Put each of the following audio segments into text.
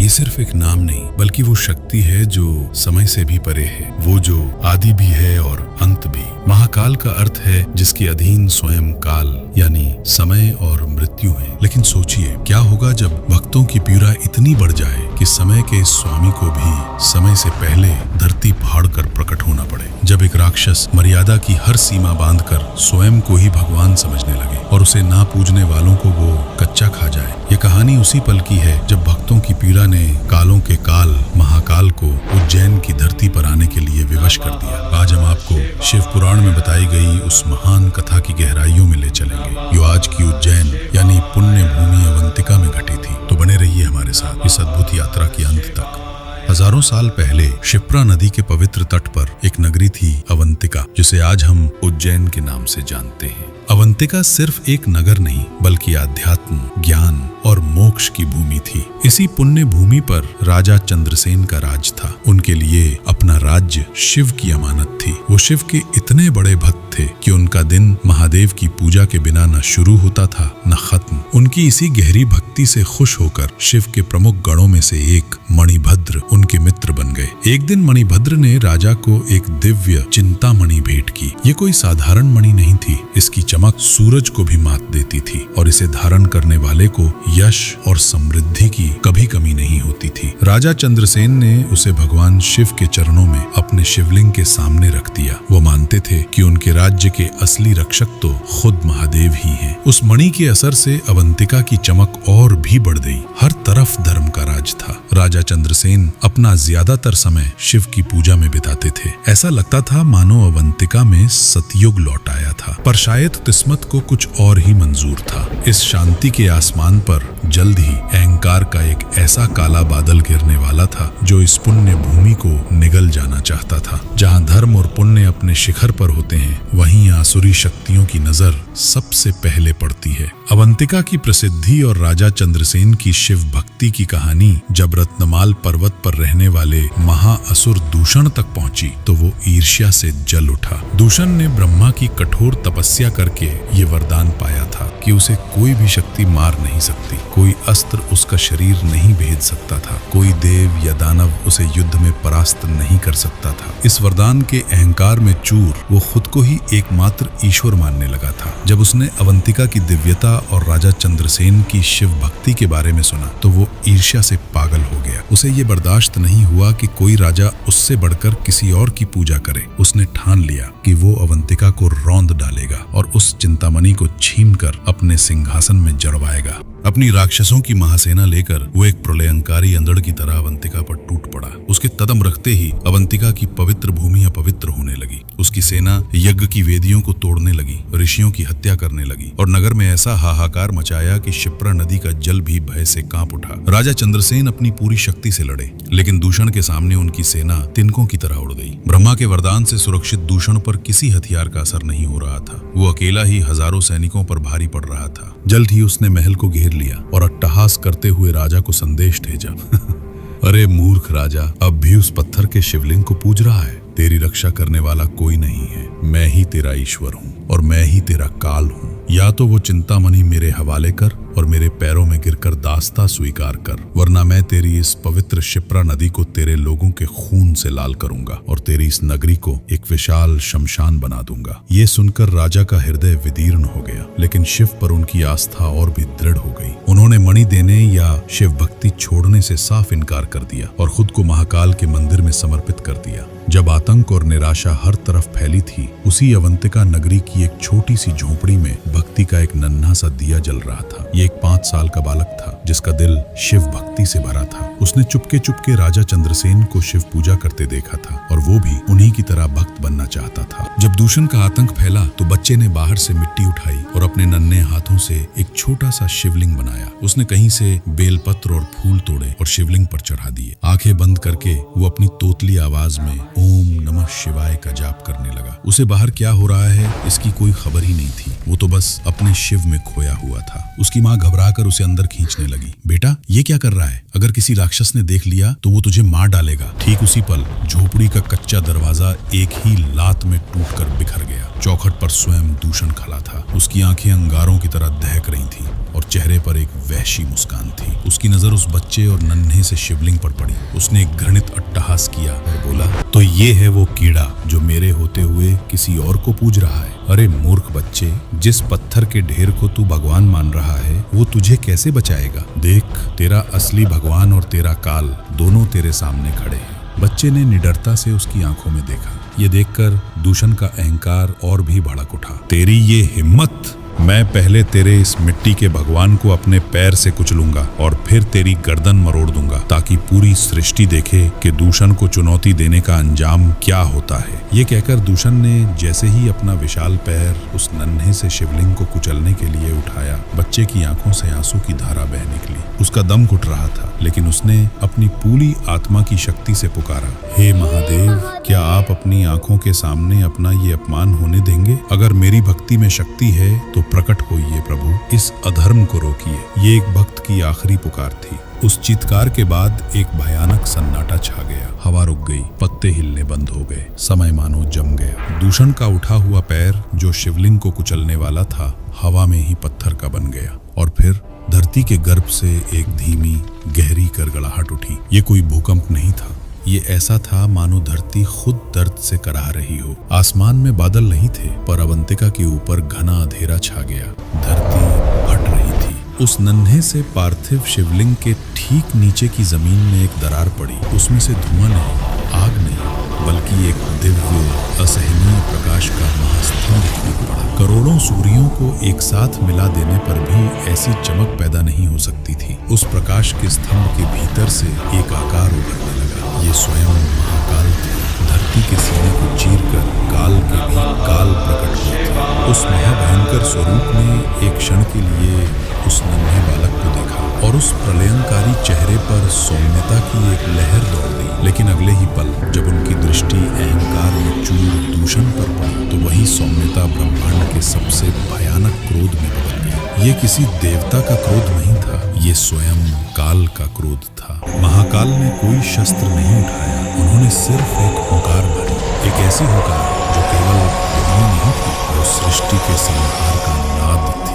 ये सिर्फ एक नाम नहीं बल्कि वो शक्ति है जो समय से भी परे है, वो जो आदि भी है और अंत भी। महाकाल का अर्थ है जिसके अधीन स्वयं काल यानी समय और मृत्यु है। लेकिन सोचिए क्या होगा जब भक्तों की पीड़ा इतनी बढ़ जाए कि समय के इस स्वामी को भी समय से पहले धरती फाड़ कर प्रकट होना पड़े। जब एक राक्षस मर्यादा की हर सीमा बांधकर स्वयं को ही भगवान समझने लगे और उसे ना पूजने वालों को वो कच्चा खा जाए। ये कहानी उसी पल की है जब भक्तों की पीड़ा ने कालों के काल महाकाल को उज्जैन की धरती पर आने के लिए विवश कर दिया। आज हम आपको शिव पुराण में बताई गई उस महान कथा की गहराइयों में ले चलेंगे जो आज की उज्जैन यानी पुण्य भूमि अवंतिका में घटी थी। तो बने रहिए हमारे साथ इस अद्भुत यात्रा के अंत तक। हजारों साल पहले क्षिप्रा नदी के पवित्र तट पर एक नगरी थी अवंतिका, जिसे आज हम उज्जैन के नाम से जानते हैं। अवंतिका सिर्फ एक नगर नहीं बल्कि आध्यात्म, ज्ञान और मोक्ष की भूमि थी। इसी पुण्य भूमि पर राजा चंद्रसेन का राज था। उनके लिए अपना राज्य शिव की अमानत थी। वो शिव के इतने बड़े भक्त थे कि उनका दिन महादेव की पूजा के बिना न शुरू होता था न खत्म। उनकी इसी गहरी भक्ति से खुश होकर शिव के प्रमुख गणों में से एक मणिभद्र उनके मित्र बन गए। एक दिन मणिभद्र ने राजा को एक दिव्य चिंतामणि भेंट की। ये कोई साधारण मणि नहीं थी। इसकी चमक सूरज को भी मात देती थी और इसे धारण करने वाले को यश और समृद्धि की कभी कमी नहीं होती थी। राजा चंद्रसेन ने उसे भगवान शिव के चरणों में अपने शिवलिंग के सामने रख दिया। वो मानते थे कि उनके राज्य के असली रक्षक तो खुद महादेव ही हैं। उस मणि के असर से अवंतिका की चमक और भी बढ़ गई। हर तरफ धर्म का राज था। राजा चंद्रसेन अपना ज्यादातर समय शिव की पूजा में बिताते थे। ऐसा लगता था मानो अवंतिका में सतयुग लौट आया था। पर शायद किस्मत को कुछ और ही मंजूर था। इस शांति के आसमान पर जल्द ही अहंकार का एक ऐसा काला बादल गिरने वाला था जो इस पुण्य भूमि को निगल जाना चाहता था। जहाँ धर्म और पुण्य अपने शिखर पर होते हैं वहीं आसुरी शक्तियों की नजर सबसे पहले पड़ती है। अवंतिका की प्रसिद्धि और राजा चंद्रसेन की शिव भक्ति की कहानी जब रत्नमाल पर्वत पर रहने वाले महाअसुर दूषण तक पहुंची तो वो ईर्ष्या से जल उठा। दूषण ने ब्रह्मा की कठोर तपस्या करके ये वरदान पाया था कि उसे कोई भी शक्ति मार नहीं सकती, कोई अस्त्र उसका शरीर नहीं भेद सकता था, कोई देव या दानव उसे युद्ध में परास्त नहीं कर सकता था। इस वरदान के अहंकार में चूर वो खुद को ही एकमात्र ईश्वर मानने लगा था। जब उसने अवंतिका की दिव्यता और राजा चंद्रसेन की शिव भक्ति के बारे में सुना तो वो ईर्ष्या से पागल हो गया। उसे ये बर्दाश्त नहीं हुआ कि कोई राजा उससे बढ़कर किसी और की पूजा करे। उसने ठान लिया कि वो अवंतिका को रौंद डालेगा और उस चिंतामणि को छीनकर अपने सिंहासन में जड़वाएगा। अपनी राक्षसों की महासेना लेकर वो एक प्रलयंकारी अंधड़ की तरह अवंतिका पर टूट पड़ा। उसके कदम रखते ही अवंतिका की पवित्र भूमि अपवित्र होने लगी। उसकी सेना यज्ञ की वेदियों को तोड़ने लगी, ऋषियों की हत्या करने लगी और नगर में ऐसा हाहाकार मचाया कि क्षिप्रा नदी का जल भी भय से कांप उठा। राजा चंद्रसेन अपनी पूरी शक्ति से लड़े लेकिन दूषण के सामने उनकी सेना तिनकों की तरह उड़ गई। ब्रह्मा के वरदान से सुरक्षित दूषण पर किसी हथियार का असर नहीं हो रहा था। वो अकेला ही हजारों सैनिकों पर भारी पड़ रहा था। जल्द ही उसने महल को घेर लिया और अट्टहास करते हुए राजा को संदेश भेजा। अरे मूर्ख राजा, अब भी उस पत्थर के शिवलिंग को पूज रहा है। तेरी रक्षा करने वाला कोई नहीं है। मैं ही तेरा ईश्वर हूँ और मैं ही तेरा काल हूँ। या तो वो चिंतामणि मेरे हवाले कर और मेरे पैरों में गिरकर दास्ता स्वीकार कर, वरना मैं तेरी इस पवित्र क्षिप्रा नदी को तेरे लोगों के खून से लाल करूंगा और तेरी इस नगरी को एक विशाल शमशान बना दूंगा। ये सुनकर राजा का हृदय विदीर्ण हो गया, लेकिन शिव पर उनकी आस्था और भी दृढ़ हो गई। उन्होंने मणि देने या शिव भक्ति छोड़ने से साफ इनकार कर दिया और खुद को महाकाल के मंदिर में समर्पित कर दिया। जब आतंक और निराशा हर तरफ फैली थी, उसी अवंतिका नगरी की एक छोटी सी झोपड़ी में भक्ति का एक नन्हा सा दिया जल रहा था। ये एक 5 साल का बालक था जिसका दिल शिव भक्ति से भरा था। उसने चुपके चुपके राजा चंद्रसेन को शिव पूजा करते देखा था और वो भी उन्हीं की तरह भक्त बनना चाहता था। जब दूषण का आतंक फैला तो बच्चे ने बाहर से मिट्टी उठाई और अपने नन्हे हाथों से एक छोटा सा शिवलिंग बनाया। उसने कहीं से बेलपत्र और फूल तोड़े और शिवलिंग पर चढ़ा दिए। आंखें बंद करके वो अपनी तोतली आवाज में ओम नमः शिवाय का जाप करने लगा। उसे बाहर क्या हो रहा है इसकी कोई खबर ही नहीं थी। वो तो बस अपने शिव में खोया हुआ था। उसकी माँ घबराकर उसे अंदर खींचने लगी। बेटा, ये क्या कर रहा है? अगर किसी राक्षस ने देख लिया तो वो तुझे मार डालेगा। ठीक उसी पल झोपड़ी का कच्चा दरवाजा एक ही लात में टूटकर बिखर गया। चौखट पर स्वयं दूषण खड़ा था। उसकी आंखें अंगारों की तरह दहक रही थीं। और चेहरे पर एक वहशी मुस्कान थी। उसकी नजर उस बच्चे और नन्हे से शिवलिंग पर पड़ी। उसने एक घृणित अट्टहास किया और बोला, तो ये है वो कीड़ा जो मेरे होते हुए किसी और को पूज रहा है। अरे मूर्ख बच्चे, जिस पत्थर के ढेर को तू भगवान मान रहा है वो तुझे कैसे बचाएगा? देख, तेरा असली भगवान और तेरा काल दोनों तेरे सामने खड़े हैं। बच्चे ने निडरता से उसकी आंखों में देखा। ये देखकर दूषण का अहंकार और भी भड़क उठा। तेरी ये हिम्मत! मैं पहले तेरे इस मिट्टी के भगवान को अपने पैर से कुचलूंगा और फिर तेरी गर्दन मरोड़ दूंगा, ताकि पूरी सृष्टि देखे कि दूषण को चुनौती देने का अंजाम क्या होता है। ये कहकर दूषण ने जैसे ही अपना विशाल पैर उस नन्हे से शिवलिंग को कुचलने के लिए उठाया, बच्चे की आंखों से आंसू की धारा बह निकली। उसका दम घुट रहा था, लेकिन उसने अपनी पूरी आत्मा की शक्ति से पुकारा, हे महादेव, क्या आप अपनी आंखों के सामने अपना ये अपमान होने देंगे? अगर मेरी भक्ति में शक्ति है तो प्रकट होइए प्रभु, इस अधर्म को रोकिए। ये एक भक्त की आखिरी पुकार थी। उस चीत्कार के बाद एक भयानक सन्नाटा छा गया। हवा रुक गई, पत्ते हिलने बंद हो गए, समय मानो जम गया। दूषण का उठा हुआ पैर जो शिवलिंग को कुचलने वाला था, हवा में ही पत्थर का बन गया और फिर धरती के गर्भ से एक धीमी गहरी गड़गड़ाहट उठी। ये कोई भूकंप नहीं था, ये ऐसा था मानो धरती खुद दर्द से कराह रही हो। आसमान में बादल नहीं थे, पर अवंतिका के ऊपर घना अंधेरा छा गया। धरती फट रही थी। उस नन्हे से पार्थिव शिवलिंग के ठीक नीचे की जमीन में एक दरार पड़ी। उसमें से धुआं नहीं, आग नहीं, बल्कि एक दिव्य असहनीय प्रकाश का महास्तंभ फूट पड़ा। करोड़ों सूर्यों को एक साथ मिला देने पर भी ऐसी चमक पैदा नहीं हो सकती थी। उस प्रकाश के स्तंभ के भीतर से एक आकार उभरने लगा। ये स्वयं महाकाल थे। धरती के सीने को चीरकर काल के भी काल प्रकट हुए थे। उस महाभयंकर स्वरूप ने एक क्षण के लिए उस नन्हे बालक को देखा और उस प्रलयंकारी चेहरे पर सौम्यता की एक लहर दौड़ दी। लेकिन अगले ही पल जब उनकी दृष्टि अहंकार और चूर दूषण पर पड़ी, तो वही सौम्यता ब्रह्मांड के सबसे भयानक क्रोध में बदल गई। ये किसी देवता का क्रोध नहीं था, ये स्वयं काल का क्रोध था। महाकाल ने कोई शस्त्र नहीं उठाया, उन्होंने सिर्फ एक हुंकार भरी, एक ऐसी हुंकार जो केवल ध्वनि नहीं थी, वो सृष्टि के संहार का नाद थी।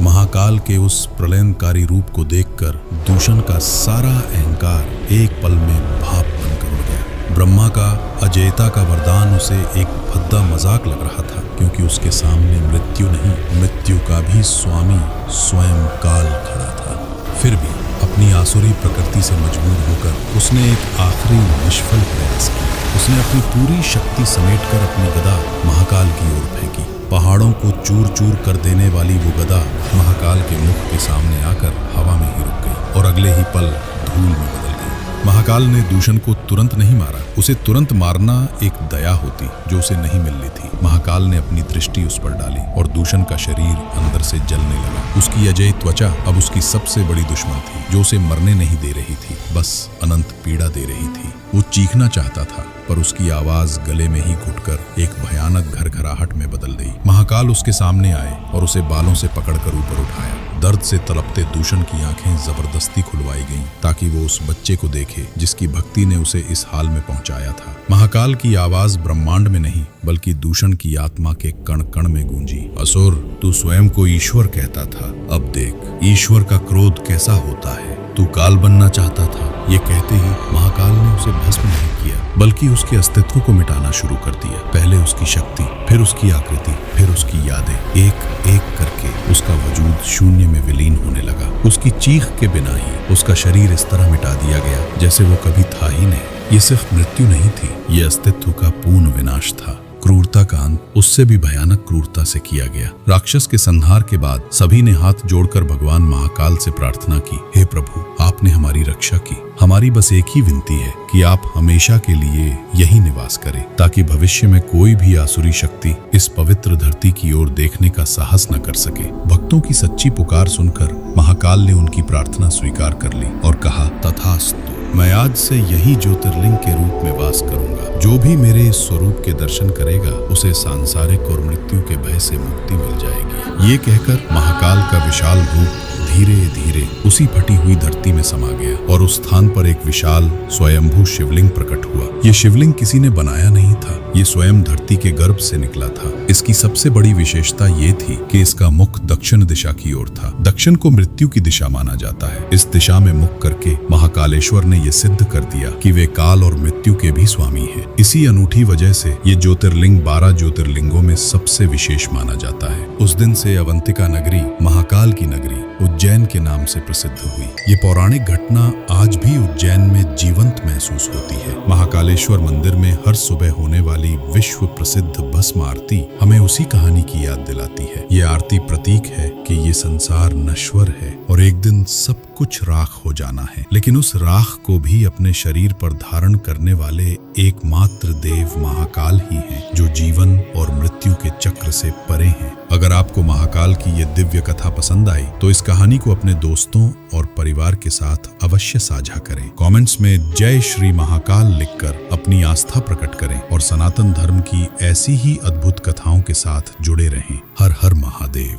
महाकाल के उस प्रलयंकारी रूप को देखकर दूषण का सारा अहंकार एक पल में भाप बनकर उड़ गया। ब्रह्मा का अजेयता का वरदान उसे एक भद्दा मजाक लग रहा था, क्योंकि उसके सामने मृत्यु नहीं, मृत्यु का भी स्वामी स्वयं काल खड़ा था। फिर भी अपनी आसुरी प्रकृति से मजबूर होकर उसने एक आखिरी निष्फल प्रयास किया। उसने अपनी पूरी शक्ति समेटकर अपनी गदा महाकाल की ओर फेंकी। पहाड़ों को चूर चूर कर देने वाली वो गदा महाकाल के मुख के सामने आकर हवा में ही रुक गई और अगले ही पल धूल में बदल गई। महाकाल ने दूषण को तुरंत नहीं मारा। उसे तुरंत मारना एक दया होती जो उसे नहीं मिल रही थी। महाकाल ने अपनी दृष्टि उस पर डाली और दूषण का शरीर अंदर से जलने लगा। उसकी अजय त्वचा अब उसकी सबसे बड़ी दुश्मन थी, जो उसे मरने नहीं दे रही थी, बस अनंत पीड़ा दे रही थी। वो चीखना चाहता था, पर उसकी आवाज गले में ही घुटकर एक भयानक घरघराहट में बदल गई। महाकाल उसके सामने आए और उसे बालों से पकड़कर ऊपर उठाया। दर्द से तड़पते दूषण की आंखें जबरदस्ती खुलवाई गईं, ताकि वो उस बच्चे को देखे जिसकी भक्ति ने उसे इस हाल में पहुंचाया था। महाकाल की आवाज ब्रह्मांड में नहीं, बल्कि दूषण की आत्मा के कण कण में गूंजी। असुर, तू स्वयं को ईश्वर कहता था, अब देख ईश्वर का क्रोध कैसा होता है। तू काल बनना चाहता था। ये कहते ही महाकाल ने उसे भस्म नहीं किया, बल्कि उसके अस्तित्व को मिटाना शुरू कर दिया। पहले उसकी शक्ति, फिर उसकी आकृति, फिर उसकी यादें, एक एक करके उसका वजूद शून्य में विलीन होने लगा। उसकी चीख के बिना ही उसका शरीर इस तरह मिटा दिया गया जैसे वो कभी था ही नहीं। ये सिर्फ मृत्यु नहीं थी, ये अस्तित्व का पूर्ण विनाश था। क्रूरता का अंत उससे भी भयानक क्रूरता से किया गया। राक्षस के संहार के बाद सभी ने हाथ जोड़कर भगवान महाकाल से प्रार्थना की, हे प्रभु, आपने हमारी रक्षा की। हमारी बस एक ही विनती है कि आप हमेशा के लिए यही निवास करें, ताकि भविष्य में कोई भी आसुरी शक्ति इस पवित्र धरती की ओर देखने का साहस न कर सके। भक्तों की सच्ची पुकार सुनकर महाकाल ने उनकी प्रार्थना स्वीकार कर ली और कहा, तथास्तु, मैं आज से यही ज्योतिर्लिंग के रूप में वास करूंगा। जो भी मेरे इस स्वरूप के दर्शन करेगा, उसे सांसारिक और मृत्यु के भय से मुक्ति मिल जाएगी। ये कहकर महाकाल का विशाल रूप धीरे धीरे उसी फटी हुई धरती में समा गया और उस स्थान पर एक विशाल स्वयंभू शिवलिंग प्रकट हुआ। ये शिवलिंग किसी ने बनाया नहीं था, ये स्वयं धरती के गर्भ से निकला था। इसकी सबसे बड़ी विशेषता ये थी कि इसका मुख दक्षिण दिशा की ओर था। दक्षिण को मृत्यु की दिशा माना जाता है। इस दिशा में मुख करके महाकालेश्वर ने ये सिद्ध कर दिया कि वे काल और मृत्यु के भी स्वामी हैं। इसी अनूठी वजह से ये ज्योतिर्लिंग 12 ज्योतिर्लिंगों में सबसे विशेष माना जाता है। उस दिन से अवंतिका नगरी महाकाल की नगरी उज्जैन के नाम से प्रसिद्ध हुई। ये पौराणिक घटना आज भी उज्जैन में जीवंत महसूस होती है। महाकालेश्वर मंदिर में हर सुबह होने वाली विश्व प्रसिद्ध भस्म आरती हमें उसी कहानी की याद दिलाती है। ये आरती प्रतीक है कि ये संसार नश्वर है और एक दिन सब कुछ राख हो जाना है, लेकिन उस राख को भी अपने शरीर पर धारण करने वाले एकमात्र देव महाकाल ही हैं, जो जीवन और मृत्यु के चक्र से परे हैं। अगर आपको महाकाल की ये दिव्य कथा पसंद आई तो इस कहानी को अपने दोस्तों और परिवार के साथ अवश्य साझा करें। कमेंट्स में जय श्री महाकाल लिखकर अपनी आस्था प्रकट करें और सनातन धर्म की ऐसी ही अद्भुत कथाओं के साथ जुड़े रहें। हर हर महादेव।